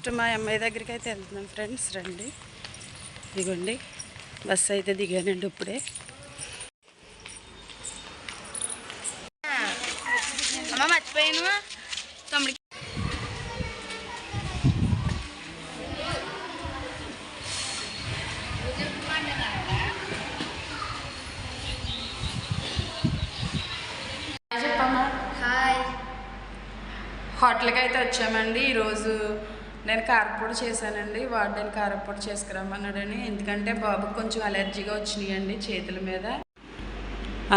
First మా అమ్మాయి దగ్గరికి అయితే వెళ్తున్నాం ఫ్రెండ్స్. రండి, ఇదిగోండి బస్సు అయితే దిగానండి ఇప్పుడే. అమ్మ మర్చిపోయాను తమ్ముడికి. చెప్పమ్మా. హాయ్. హోటల్కి అయితే వచ్చామండి. ఈరోజు నేను కారపొడి చేశానండి. వాడిని కారపొడి చేసుకురమ్మన్నాడని, ఎందుకంటే బాబుకి కొంచెం అలర్జీగా వచ్చినాయండి చేతుల మీద.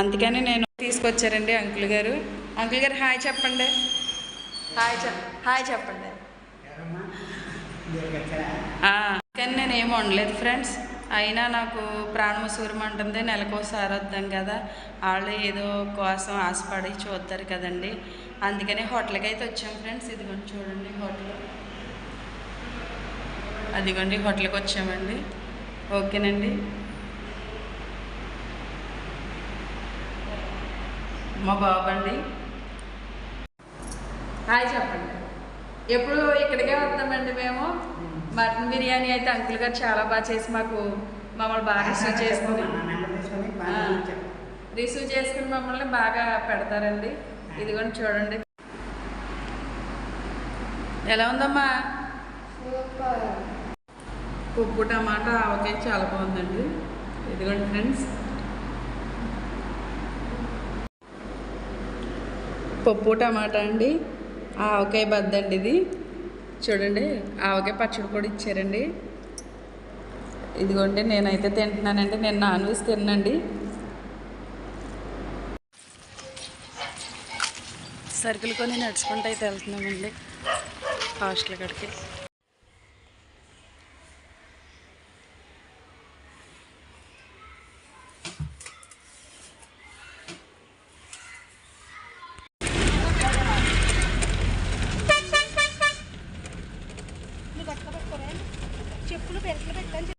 అందుకని నేను తీసుకొచ్చారండి అంకుల్ గారు. అంకుల్ గారు హాయ్ చెప్పండి. హాయ్ చెప్పండి. కానీ నేను ఏం వండలేదు ఫ్రెండ్స్. అయినా నాకు ప్రాణమసూరం అంటుంది. నెలకోసారి వద్దాం కదా, వాళ్ళు ఏదో కోసం ఆశపడి చూస్తారు కదండి. అందుకని హోటల్కి అయితే వచ్చాం ఫ్రెండ్స్. ఇదిగోండి చూడండి హోటల్, అదిగోండి హోటల్కి వచ్చామండి. ఓకేనండి. మా బాబు అండి. హాయ్ చెప్పండి. ఎప్పుడు ఇక్కడికే వస్తామండి మేము. మటన్ బిర్యానీ అయితే అంకుల్ గారు చాలా బాగా చేసి మమ్మల్ని బాగా రిసీవ్ చేసుకుని మమ్మల్ని బాగా పెడతారండి. ఇదిగోండి చూడండి ఎలా ఉందమ్మా. పప్పు టమాటా ఆవకాయ చాలా బాగుందండి. ఇదిగోండి ఫ్రెండ్స్ పప్పు టమాటా అండి, ఆవకాయ బద్దండి. ఇది చూడండి ఆవకాయ పచ్చడి కూడా ఇచ్చారండి. ఇదిగోండి నేనైతే తింటున్నానండి. నేను నాన్ వెజ్ తిన్నానండి. సరుకులు కొని నడుచుకుంటూ అయితే వెళ్తున్నామండి హాస్టల్ కాడికి. చెప్పులు పెరట్లు పెట్టని